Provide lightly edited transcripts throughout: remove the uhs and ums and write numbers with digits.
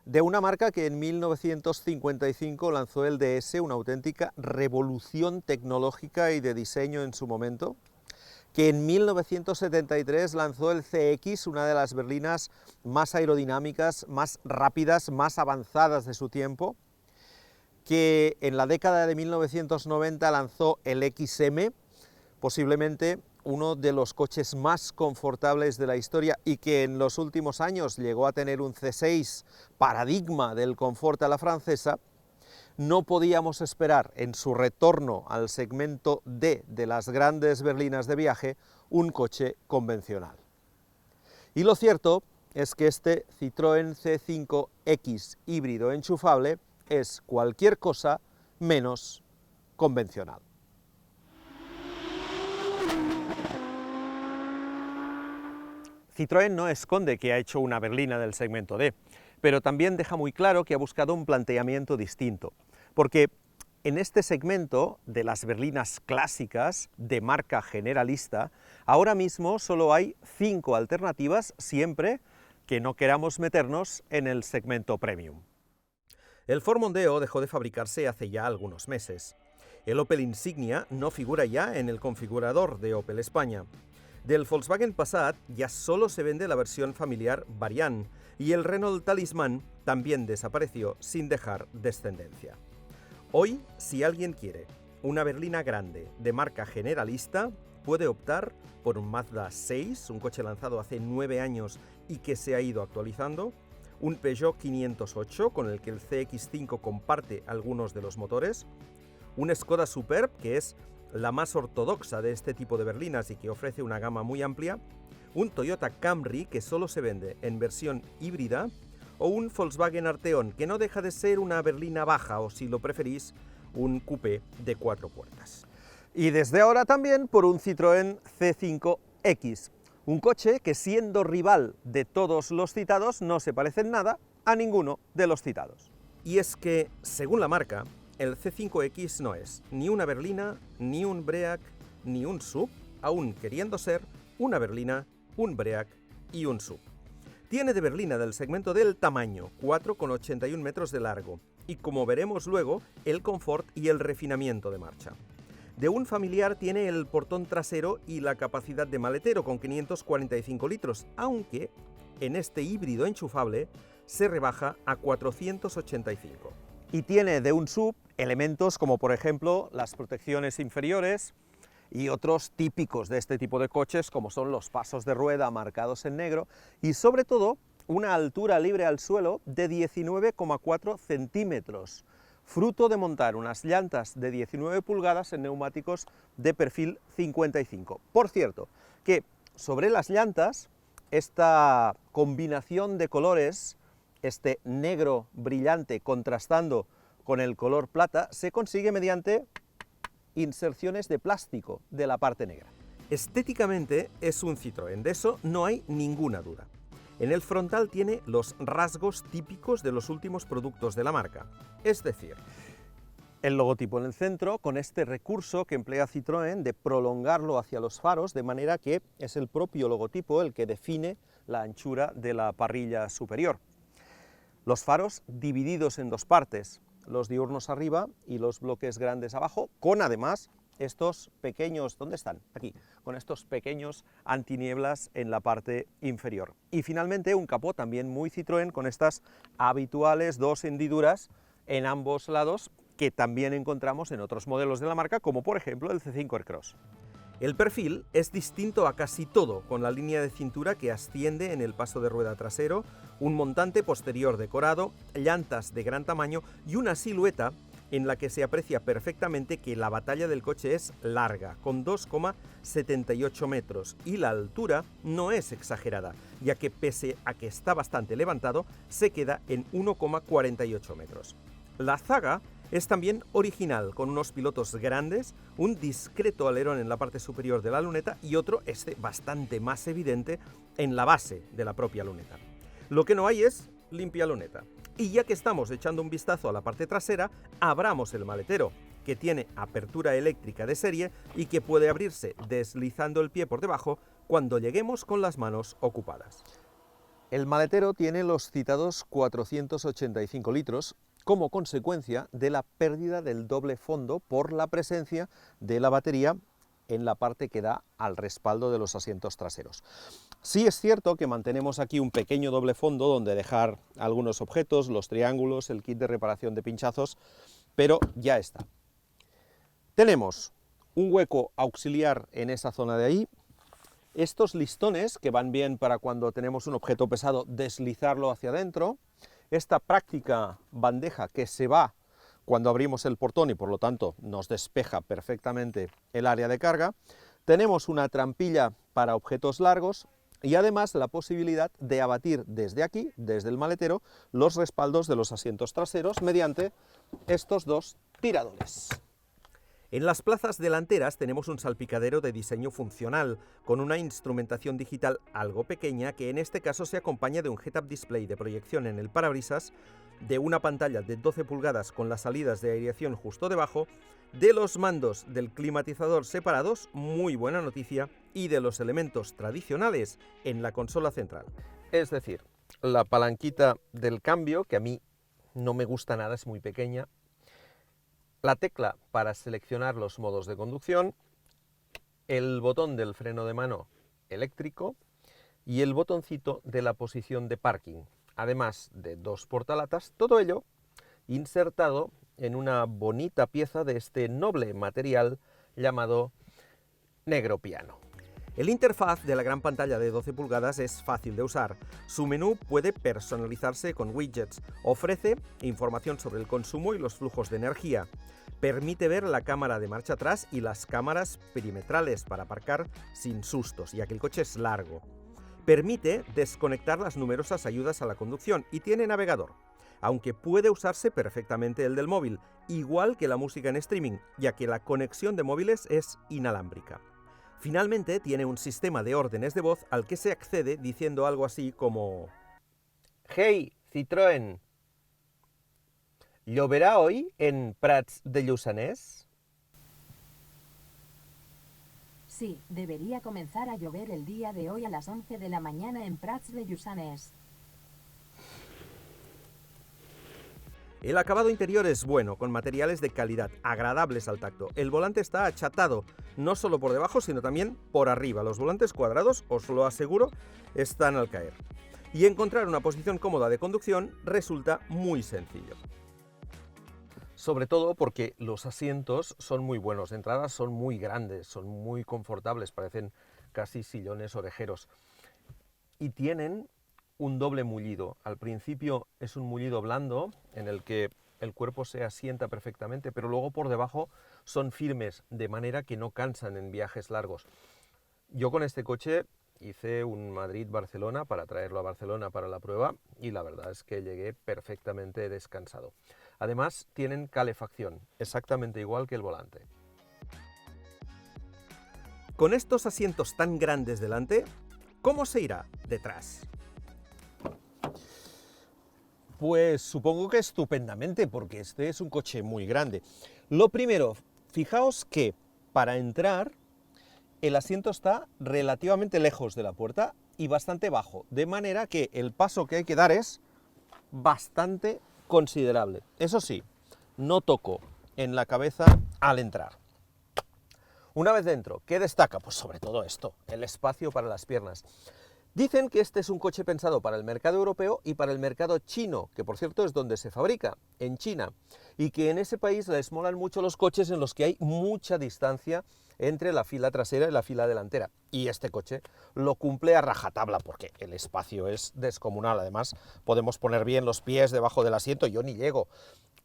de una marca que en 1955 lanzó el DS, una auténtica revolución tecnológica y de diseño en su momento, que en 1973 lanzó el CX, una de las berlinas más aerodinámicas, más rápidas, más avanzadas de su tiempo, que en la década de 1990 lanzó el XM, posiblemente uno de los coches más confortables de la historia y que en los últimos años llegó a tener un C6 paradigma del confort a la francesa. No podíamos esperar en su retorno al segmento D de las grandes berlinas de viaje un coche convencional. Y lo cierto es que este Citroën C5X híbrido enchufable es cualquier cosa menos convencional. Citroën no esconde que ha hecho una berlina del segmento D, pero también deja muy claro que ha buscado un planteamiento distinto, porque en este segmento de las berlinas clásicas de marca generalista, ahora mismo solo hay 5 alternativas, siempre que no queramos meternos en el segmento premium. El Ford Mondeo dejó de fabricarse hace ya algunos meses. El Opel Insignia no figura ya en el configurador de Opel España. Del Volkswagen Passat ya solo se vende la versión familiar Variant y el Renault Talisman también desapareció sin dejar descendencia. Hoy, si alguien quiere una berlina grande de marca generalista, puede optar por un Mazda 6, un coche lanzado hace 9 años y que se ha ido actualizando, un Peugeot 508 con el que el CX5 comparte algunos de los motores, un Skoda Superb, que es la más ortodoxa de este tipo de berlinas y que ofrece una gama muy amplia, un Toyota Camry que solo se vende en versión híbrida, o un Volkswagen Arteon, que no deja de ser una berlina baja o, si lo preferís, un coupé de 4 puertas. Y desde ahora también por un Citroën C5X, un coche que, siendo rival de todos los citados, no se parece en nada a ninguno de los citados. Y es que, según la marca, el C5X no es ni una berlina, ni un Break, ni un SUV, aún queriendo ser una berlina, un Break y un SUV. Tiene de berlina del segmento del tamaño, 4,81 metros de largo, y como veremos luego, el confort y el refinamiento de marcha. De un familiar tiene el portón trasero y la capacidad de maletero con 545 litros, aunque en este híbrido enchufable se rebaja a 485. Y tiene de un SUV elementos como, por ejemplo, las protecciones inferiores y otros típicos de este tipo de coches, como son los pasos de rueda marcados en negro, y sobre todo una altura libre al suelo de 19,4 centímetros, fruto de montar unas llantas de 19 pulgadas en neumáticos de perfil 55. Por cierto, que sobre las llantas, esta combinación de colores, este negro brillante contrastando con el color plata, se consigue mediante inserciones de plástico de la parte negra. Estéticamente es un Citroën, de eso no hay ninguna duda. En el frontal tiene los rasgos típicos de los últimos productos de la marca, es decir, el logotipo en el centro, con este recurso que emplea Citroën de prolongarlo hacia los faros, de manera que es el propio logotipo el que define la anchura de la parrilla superior. Los faros divididos en 2 partes, los diurnos arriba y los bloques grandes abajo, con además estos pequeños, ¿dónde están? Aquí, con estos pequeños antinieblas en la parte inferior. Y finalmente un capó también muy Citroën, con estas habituales 2 hendiduras en ambos lados, que también encontramos en otros modelos de la marca, como por ejemplo el C5 Aircross. El perfil es distinto a casi todo, con la línea de cintura que asciende en el paso de rueda trasero, un montante posterior decorado, llantas de gran tamaño y una silueta en la que se aprecia perfectamente que la batalla del coche es larga, con 2,78 metros, y la altura no es exagerada, ya que pese a que está bastante levantado, se queda en 1,48 metros. La zaga es también original, con unos pilotos grandes, un discreto alerón en la parte superior de la luneta y otro, bastante más evidente, en la base de la propia luneta. Lo que no hay es limpia luneta. Y ya que estamos echando un vistazo a la parte trasera, abramos el maletero, que tiene apertura eléctrica de serie y que puede abrirse deslizando el pie por debajo cuando lleguemos con las manos ocupadas. El maletero tiene los citados 485 litros como consecuencia de la pérdida del doble fondo por la presencia de la batería en la parte que da al respaldo de los asientos traseros. Sí es cierto que mantenemos aquí un pequeño doble fondo donde dejar algunos objetos, los triángulos, el kit de reparación de pinchazos, pero ya está. Tenemos un hueco auxiliar en esa zona de ahí. Estos listones, que van bien para cuando tenemos un objeto pesado, deslizarlo hacia adentro. Esta práctica bandeja que se va cuando abrimos el portón y por lo tanto nos despeja perfectamente el área de carga. Tenemos una trampilla para objetos largos y además la posibilidad de abatir desde aquí, desde el maletero, los respaldos de los asientos traseros mediante estos dos tiradores. En las plazas delanteras tenemos un salpicadero de diseño funcional, con una instrumentación digital algo pequeña que en este caso se acompaña de un head-up display de proyección en el parabrisas, de una pantalla de 12 pulgadas con las salidas de aireación justo debajo, de los mandos del climatizador separados, muy buena noticia, y de los elementos tradicionales en la consola central. Es decir, la palanquita del cambio, que a mí no me gusta nada, es muy pequeña, la tecla para seleccionar los modos de conducción, el botón del freno de mano eléctrico y el botoncito de la posición de parking, además de dos portalatas, todo ello insertado en una bonita pieza de este noble material llamado negro piano. El interfaz de la gran pantalla de 12 pulgadas es fácil de usar. Su menú puede personalizarse con widgets, ofrece información sobre el consumo y los flujos de energía, permite ver la cámara de marcha atrás y las cámaras perimetrales para aparcar sin sustos, ya que el coche es largo. Permite desconectar las numerosas ayudas a la conducción y tiene navegador, aunque puede usarse perfectamente el del móvil, igual que la música en streaming, ya que la conexión de móviles es inalámbrica. Finalmente, tiene un sistema de órdenes de voz al que se accede diciendo algo así como: «Hey, Citroën, ¿lloverá hoy en Prats de Lluçanès?» Sí, debería comenzar a llover el día de hoy a las 11 de la mañana en Prats de Lluçanès. El acabado interior es bueno, con materiales de calidad, agradables al tacto. El volante está achatado, no solo por debajo, sino también por arriba. Los volantes cuadrados, os lo aseguro, están al caer. Y encontrar una posición cómoda de conducción resulta muy sencillo. Sobre todo porque los asientos son muy buenos, de entrada son muy grandes, son muy confortables, parecen casi sillones orejeros. Y tienen un doble mullido. Al principio es un mullido blando en el que el cuerpo se asienta perfectamente, pero luego por debajo son firmes, de manera que no cansan en viajes largos. Yo con este coche hice un Madrid-Barcelona para traerlo a Barcelona para la prueba y la verdad es que llegué perfectamente descansado. Además tienen calefacción, exactamente igual que el volante. Con estos asientos tan grandes delante, ¿cómo se irá detrás? Pues supongo que estupendamente, porque este es un coche muy grande. Lo primero, fijaos que para entrar el asiento está relativamente lejos de la puerta y bastante bajo, de manera que el paso que hay que dar es bastante considerable. Eso sí, no toco en la cabeza al entrar. Una vez dentro, ¿qué destaca? Pues sobre todo esto, el espacio para las piernas. Dicen que este es un coche pensado para el mercado europeo y para el mercado chino, que por cierto es donde se fabrica, en China, y que en ese país les molan mucho los coches en los que hay mucha distancia entre la fila trasera y la fila delantera. Y este coche lo cumple a rajatabla, porque el espacio es descomunal. Además, podemos poner bien los pies debajo del asiento, yo ni llego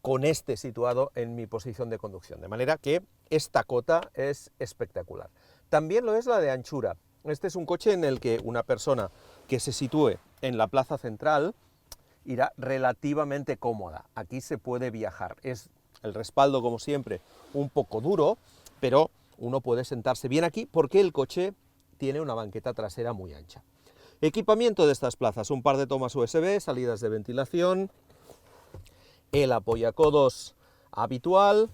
con este situado en mi posición de conducción, de manera que esta cota es espectacular. También lo es la de anchura. Este es un coche en el que una persona que se sitúe en la plaza central irá relativamente cómoda. Aquí se puede viajar. Es el respaldo, como siempre, un poco duro, pero uno puede sentarse bien aquí porque el coche tiene una banqueta trasera muy ancha. Equipamiento de estas plazas: un par de tomas USB, salidas de ventilación, el apoyacodos habitual,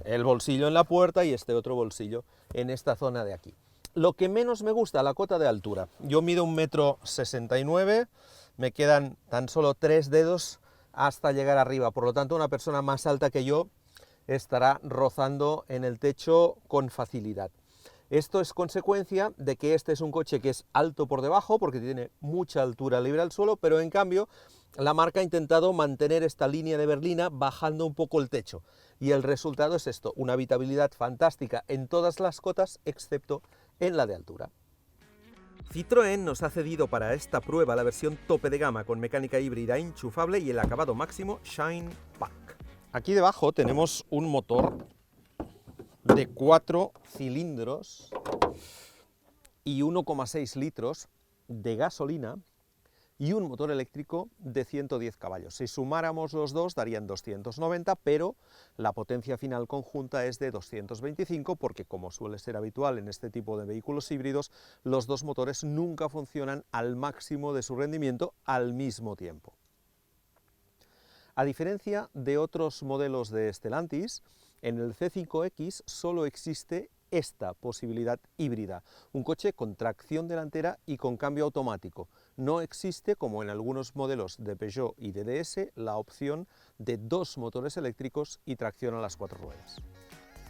el bolsillo en la puerta y este otro bolsillo en esta zona de aquí. Lo que menos me gusta, la cota de altura. Yo mido 1,69 m, me quedan tan solo 3 dedos hasta llegar arriba, por lo tanto una persona más alta que yo estará rozando en el techo con facilidad. Esto es consecuencia de que este es un coche que es alto por debajo, porque tiene mucha altura libre al suelo, pero en cambio la marca ha intentado mantener esta línea de berlina bajando un poco el techo. Y el resultado es esto, una habitabilidad fantástica en todas las cotas, excepto en la de altura. Citroën nos ha cedido para esta prueba la versión tope de gama con mecánica híbrida enchufable y el acabado máximo Shine Pack. Aquí debajo tenemos un motor de 4 cilindros y 1,6 litros de gasolina y un motor eléctrico de 110 caballos. Si sumáramos los dos darían 290, pero la potencia final conjunta es de 225 porque, como suele ser habitual en este tipo de vehículos híbridos, los dos motores nunca funcionan al máximo de su rendimiento al mismo tiempo. A diferencia de otros modelos de Stellantis, en el C5X solo existe esta posibilidad híbrida, un coche con tracción delantera y con cambio automático. No existe, como en algunos modelos de Peugeot y de DS, la opción de 2 motores eléctricos y tracción a las 4 ruedas.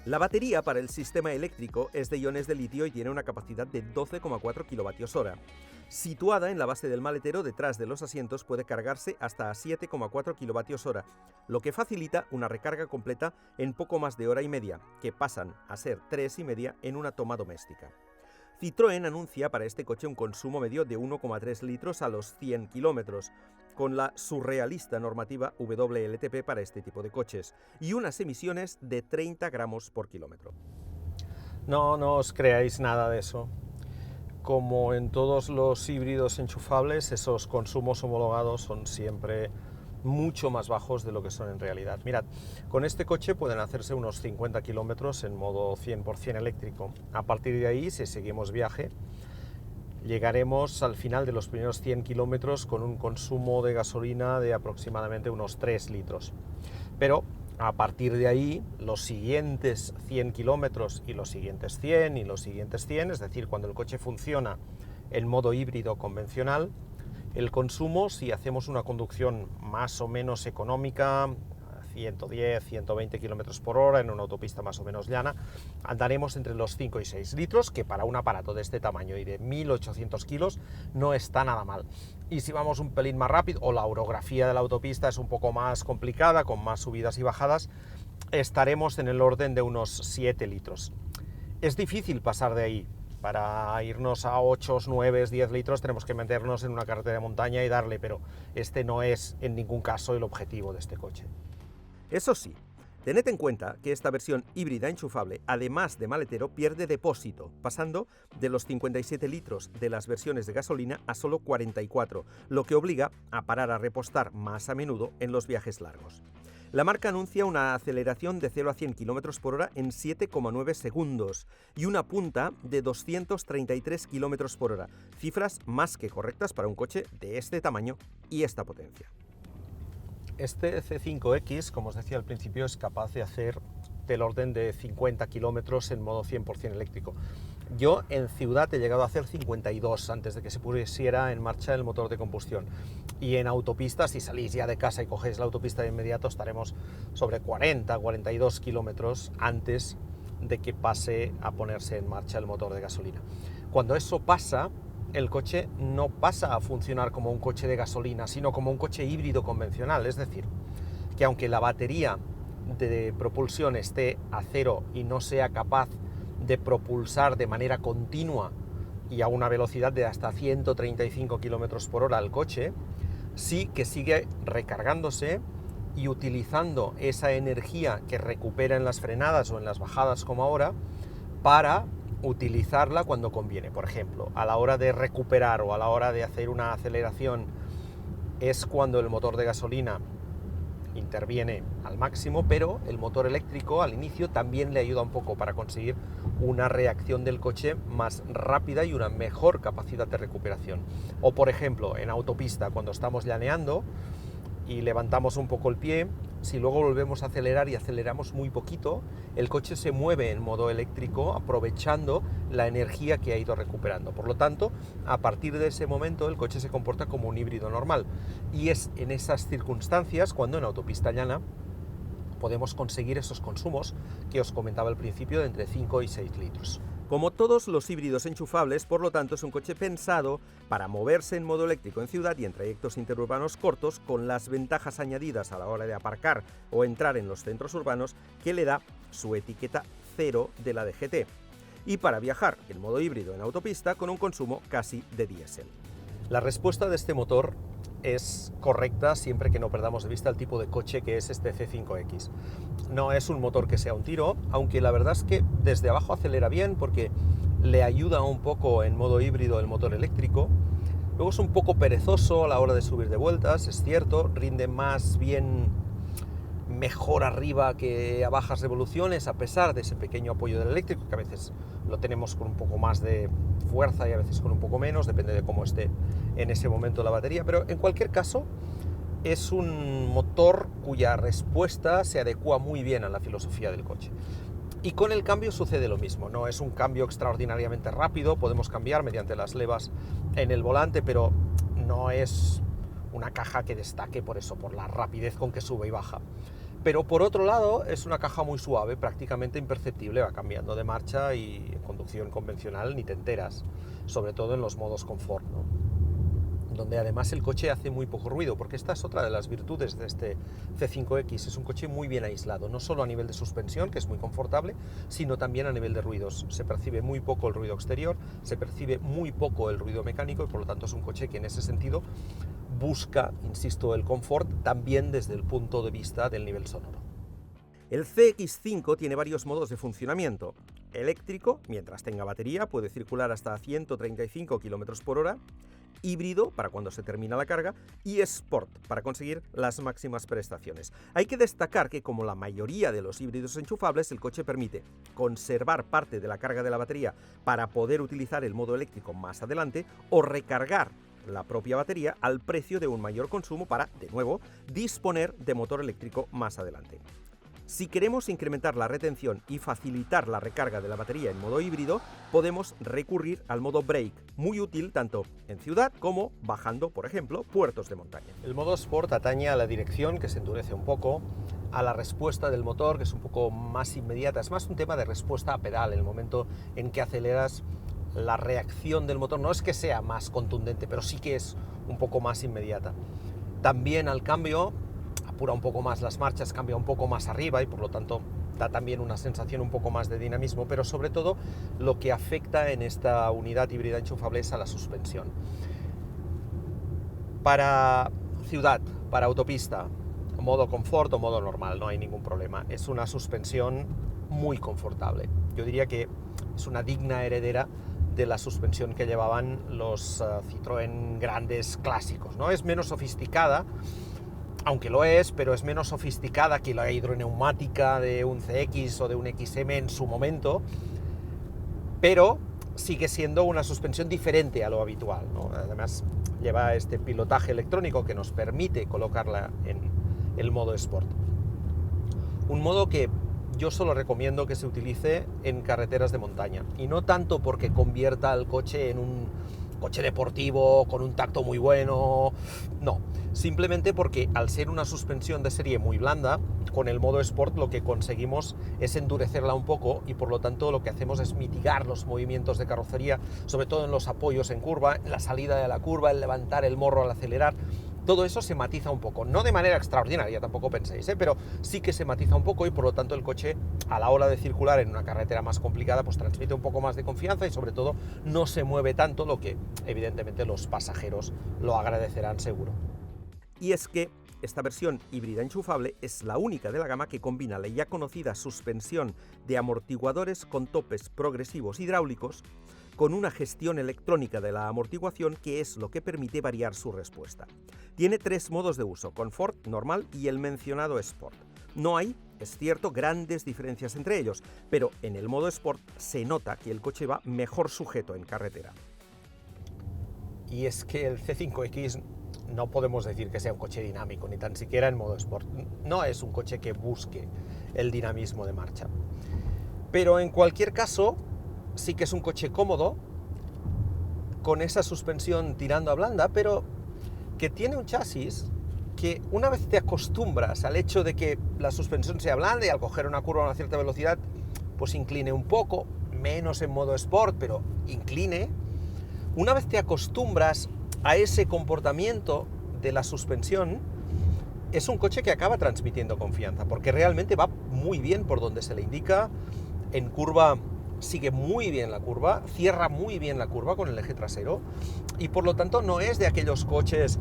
La batería para el sistema eléctrico es de iones de litio y tiene una capacidad de 12,4 kWh. Situada en la base del maletero detrás de los asientos puede cargarse hasta a 7,4 kWh, lo que facilita una recarga completa en poco más de hora y media, que pasan a ser 3,5 en una toma doméstica. Citroën anuncia para este coche un consumo medio de 1,3 litros a los 100 kilómetros, con la surrealista normativa WLTP para este tipo de coches, y unas emisiones de 30 gramos por kilómetro. No os creáis nada de eso. Como en todos los híbridos enchufables, esos consumos homologados son siempre mucho más bajos de lo que son en realidad. Mirad, con este coche pueden hacerse unos 50 kilómetros en modo 100% eléctrico. A partir de ahí, si seguimos viaje, llegaremos al final de los primeros 100 kilómetros con un consumo de gasolina de aproximadamente unos 3 litros. Pero a partir de ahí, los siguientes 100 kilómetros y los siguientes 100 y los siguientes 100, es decir, cuando el coche funciona en modo híbrido convencional, el consumo, si hacemos una conducción más o menos económica, 110, 120 km por hora en una autopista más o menos llana, andaremos entre los 5 y 6 litros, que para un aparato de este tamaño y de 1800 kilos no está nada mal. Y si vamos un pelín más rápido, o la orografía de la autopista es un poco más complicada, con más subidas y bajadas, estaremos en el orden de unos 7 litros. Es difícil pasar de ahí. Para irnos a 8, 9, 10 litros tenemos que meternos en una carretera de montaña y darle, pero este no es en ningún caso el objetivo de este coche. Eso sí, tened en cuenta que esta versión híbrida enchufable, además de maletero, pierde depósito, pasando de los 57 litros de las versiones de gasolina a solo 44, lo que obliga a parar a repostar más a menudo en los viajes largos. La marca anuncia una aceleración de 0 a 100 km por hora en 7,9 segundos y una punta de 233 km por hora, cifras más que correctas para un coche de este tamaño y esta potencia. Este C5X, como os decía al principio, es capaz de hacer del orden de 50 kilómetros en modo 100% eléctrico. Yo en ciudad he llegado a hacer 52 antes de que se pusiera en marcha el motor de combustión. Y en autopistas, si salís ya de casa y cogéis la autopista de inmediato, estaremos sobre 40, 42 kilómetros antes de que pase a ponerse en marcha el motor de gasolina. Cuando eso pasa, el coche no pasa a funcionar como un coche de gasolina, sino como un coche híbrido convencional. Es decir, que aunque la batería de propulsión esté a cero y no sea capaz de propulsar de manera continua y a una velocidad de hasta 135 km por hora el coche, sí que sigue recargándose y utilizando esa energía que recupera en las frenadas o en las bajadas como ahora para utilizarla cuando conviene. Por ejemplo, a la hora de recuperar o a la hora de hacer una aceleración es cuando el motor de gasolina interviene al máximo, pero el motor eléctrico al inicio también le ayuda un poco para conseguir una reacción del coche más rápida y una mejor capacidad de recuperación. O por ejemplo, en autopista, cuando estamos llaneando y levantamos un poco el pie, si luego volvemos a acelerar y aceleramos muy poquito, el coche se mueve en modo eléctrico aprovechando la energía que ha ido recuperando. Por lo tanto, a partir de ese momento el coche se comporta como un híbrido normal. Y es en esas circunstancias cuando en autopista llana podemos conseguir esos consumos que os comentaba al principio de entre 5 y 6 litros. Como todos los híbridos enchufables, por lo tanto, es un coche pensado para moverse en modo eléctrico en ciudad y en trayectos interurbanos cortos, con las ventajas añadidas a la hora de aparcar o entrar en los centros urbanos que le da su etiqueta 0 de la DGT. Y para viajar en modo híbrido en autopista con un consumo casi de diésel. La respuesta de este motor es correcta siempre que no perdamos de vista el tipo de coche que es este C5X. No es un motor que sea un tiro, aunque la verdad es que desde abajo acelera bien porque le ayuda un poco en modo híbrido el motor eléctrico. Luego es un poco perezoso a la hora de subir de vueltas, es cierto, rinde más bien mejor arriba que a bajas revoluciones, a pesar de ese pequeño apoyo del eléctrico, que a veces lo tenemos con un poco más de fuerza y a veces con un poco menos, depende de cómo esté en ese momento la batería, pero en cualquier caso es un motor cuya respuesta se adecua muy bien a la filosofía del coche. Y con el cambio sucede lo mismo, no es un cambio extraordinariamente rápido, podemos cambiar mediante las levas en el volante, pero no es una caja que destaque por eso, por la rapidez con que sube y baja. Pero por otro lado es una caja muy suave, prácticamente imperceptible, va cambiando de marcha y en conducción convencional ni te enteras, sobre todo en los modos confort, ¿no? Donde además el coche hace muy poco ruido, porque esta es otra de las virtudes de este C5X, es un coche muy bien aislado, no solo a nivel de suspensión, que es muy confortable, sino también a nivel de ruidos. Se percibe muy poco el ruido exterior, se percibe muy poco el ruido mecánico y por lo tanto es un coche que en ese sentido busca, insisto, el confort también desde el punto de vista del nivel sonoro. El CX5 tiene varios modos de funcionamiento. Eléctrico, mientras tenga batería, puede circular hasta 135 km por hora, híbrido, para cuando se termina la carga, y Sport, para conseguir las máximas prestaciones. Hay que destacar que, como la mayoría de los híbridos enchufables, el coche permite conservar parte de la carga de la batería para poder utilizar el modo eléctrico más adelante o recargar la propia batería al precio de un mayor consumo para, de nuevo, disponer de motor eléctrico más adelante. Si queremos incrementar la retención y facilitar la recarga de la batería en modo híbrido, podemos recurrir al modo Brake, muy útil tanto en ciudad como bajando, por ejemplo, puertos de montaña. El modo Sport atañe a la dirección, que se endurece un poco, a la respuesta del motor, que es un poco más inmediata, es más un tema de respuesta a pedal. En el momento en que aceleras, la reacción del motor no es que sea más contundente, pero sí que es un poco más inmediata. También al cambio apura un poco más las marchas, cambia un poco más arriba y por lo tanto da también una sensación un poco más de dinamismo, pero sobre todo lo que afecta en esta unidad híbrida enchufable es a la suspensión. Para ciudad, para autopista, modo confort o modo normal, no hay ningún problema. Es una suspensión muy confortable. Yo diría que es una digna heredera de la suspensión que llevaban los Citroën grandes clásicos, ¿no? Es menos sofisticada, aunque lo es, pero es menos sofisticada que la hidroneumática de un CX o de un XM en su momento, pero sigue siendo una suspensión diferente a lo habitual, ¿no? Además lleva este pilotaje electrónico que nos permite colocarla en el modo Sport. Un modo que yo solo recomiendo que se utilice en carreteras de montaña, y no tanto porque convierta al coche en un coche deportivo con un tacto muy bueno, no, simplemente porque al ser una suspensión de serie muy blanda, con el modo Sport lo que conseguimos es endurecerla un poco y por lo tanto lo que hacemos es mitigar los movimientos de carrocería, sobre todo en los apoyos en curva, en la salida de la curva, el levantar el morro al acelerar. Todo eso se matiza un poco, no de manera extraordinaria, tampoco penséis, pero sí que se matiza un poco y por lo tanto el coche a la hora de circular en una carretera más complicada pues transmite un poco más de confianza y sobre todo no se mueve tanto, lo que evidentemente los pasajeros lo agradecerán seguro. Y es que esta versión híbrida enchufable es la única de la gama que combina la ya conocida suspensión de amortiguadores con topes progresivos hidráulicos con una gestión electrónica de la amortiguación que es lo que permite variar su respuesta. Tiene 3 modos de uso, Confort, Normal y el mencionado Sport. No hay, es cierto, grandes diferencias entre ellos, pero en el modo Sport se nota que el coche va mejor sujeto en carretera. Y es que el C5X no podemos decir que sea un coche dinámico, ni tan siquiera en modo sport. No es un coche que busque el dinamismo de marcha. Pero en cualquier caso, sí que es un coche cómodo, con esa suspensión tirando a blanda, pero que tiene un chasis que una vez te acostumbras al hecho de que la suspensión sea blanda y al coger una curva a una cierta velocidad, pues incline un poco, menos en modo sport, pero incline. Una vez te acostumbras a ese comportamiento de la suspensión, es un coche que acaba transmitiendo confianza, porque realmente va muy bien por donde se le indica, en curva sigue muy bien la curva, cierra muy bien la curva con el eje trasero, y por lo tanto no es de aquellos coches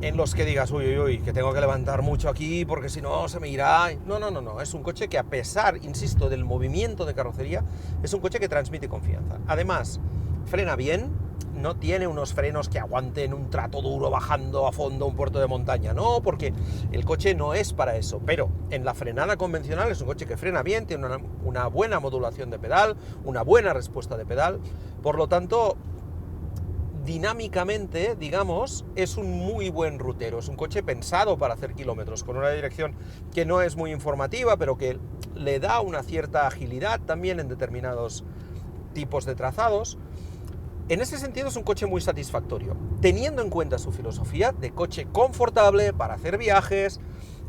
en los que digas, uy, uy, uy, que tengo que levantar mucho aquí porque si no se me irá. No, no, no, no, es un coche que a pesar, insisto, del movimiento de carrocería, es un coche que transmite confianza. Además, frena bien, no tiene unos frenos que aguanten un trato duro bajando a fondo un puerto de montaña, no, porque el coche no es para eso, pero en la frenada convencional es un coche que frena bien, tiene una buena modulación de pedal, una buena respuesta de pedal, por lo tanto, dinámicamente, digamos, es un muy buen rutero, es un coche pensado para hacer kilómetros, con una dirección que no es muy informativa, pero que le da una cierta agilidad también en determinados tipos de trazados. En ese sentido es un coche muy satisfactorio, teniendo en cuenta su filosofía de coche confortable para hacer viajes,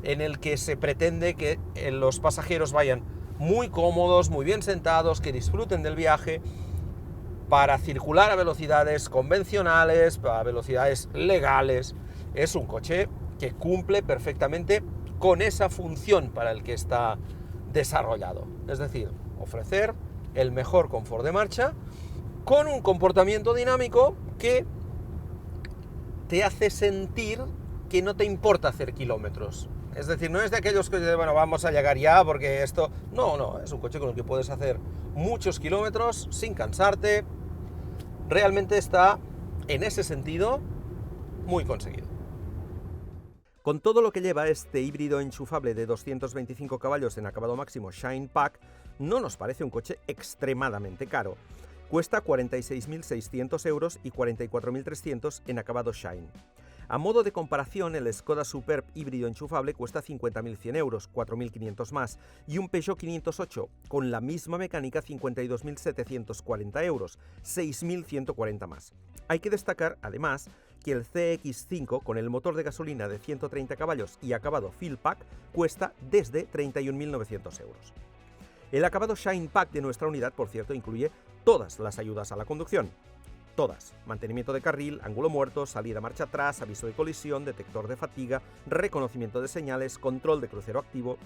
en el que se pretende que los pasajeros vayan muy cómodos, muy bien sentados, que disfruten del viaje, para circular a velocidades convencionales, a velocidades legales. Es un coche que cumple perfectamente con esa función para el que está desarrollado. Es decir, ofrecer el mejor confort de marcha con un comportamiento dinámico que te hace sentir que no te importa hacer kilómetros. Es decir, no es de aquellos que dicen, bueno, vamos a llegar ya porque esto... No, no, es un coche con el que puedes hacer muchos kilómetros sin cansarte. Realmente está, en ese sentido, muy conseguido. Con todo lo que lleva este híbrido enchufable de 225 caballos en acabado máximo Shine Pack, no nos parece un coche extremadamente caro. Cuesta 46.600 euros y 44.300 en acabado Shine. A modo de comparación, el Skoda Superb híbrido enchufable cuesta 50.100 euros, 4.500 más, y un Peugeot 508 con la misma mecánica 52.740 euros, 6.140 más. Hay que destacar, además, que el CX5 con el motor de gasolina de 130 caballos y acabado Fill Pack cuesta desde 31.900 euros. El acabado Shine Pack de nuestra unidad, por cierto, incluye todas las ayudas a la conducción. Todas: mantenimiento de carril, ángulo muerto, salida marcha atrás, aviso de colisión, detector de fatiga, reconocimiento de señales, control de crucero activo,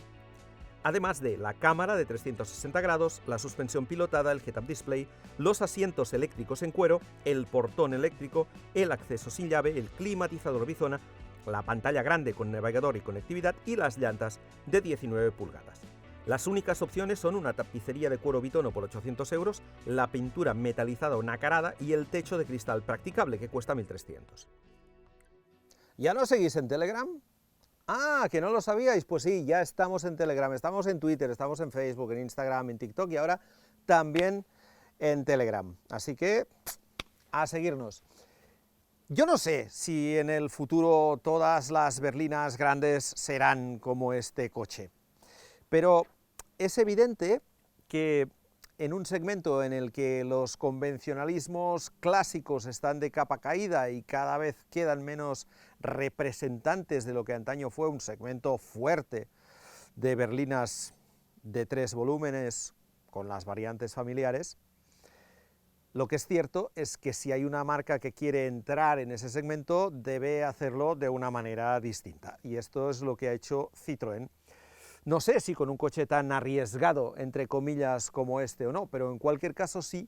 además de la cámara de 360 grados, la suspensión pilotada, el head-up display, los asientos eléctricos en cuero, el portón eléctrico, el acceso sin llave, el climatizador bizona, la pantalla grande con navegador y conectividad y las llantas de 19 pulgadas. Las únicas opciones son una tapicería de cuero bitono por 800 euros, la pintura metalizada o nacarada y el techo de cristal practicable, que cuesta 1.300. ¿Ya no seguís en Telegram? Ah, ¿que no lo sabíais? Pues sí, ya estamos en Telegram, estamos en Twitter, estamos en Facebook, en Instagram, en TikTok y ahora también en Telegram. Así que, a seguirnos. Yo no sé si en el futuro todas las berlinas grandes serán como este coche, pero es evidente que en un segmento en el que los convencionalismos clásicos están de capa caída y cada vez quedan menos representantes de lo que antaño fue un segmento fuerte de berlinas de 3 volúmenes con las variantes familiares, lo que es cierto es que si hay una marca que quiere entrar en ese segmento, debe hacerlo de una manera distinta, y esto es lo que ha hecho Citroën. No sé si con un coche tan arriesgado, entre comillas, como este o no, pero en cualquier caso sí,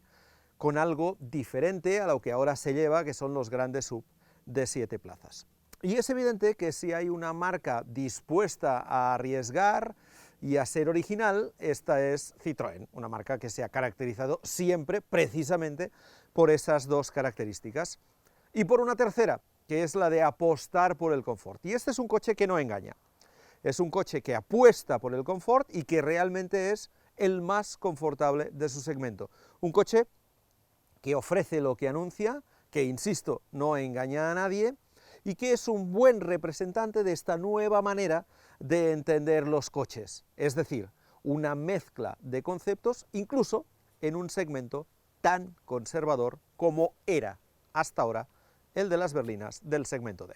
con algo diferente a lo que ahora se lleva, que son los grandes SUV de 7 plazas. Y es evidente que si hay una marca dispuesta a arriesgar y a ser original, esta es Citroën, una marca que se ha caracterizado siempre precisamente por esas dos características. Y por una tercera, que es la de apostar por el confort. Y este es un coche que no engaña. Es un coche que apuesta por el confort y que realmente es el más confortable de su segmento. Un coche que ofrece lo que anuncia, que, insisto, no engaña a nadie, y que es un buen representante de esta nueva manera de entender los coches, es decir, una mezcla de conceptos incluso en un segmento tan conservador como era hasta ahora el de las berlinas del segmento D.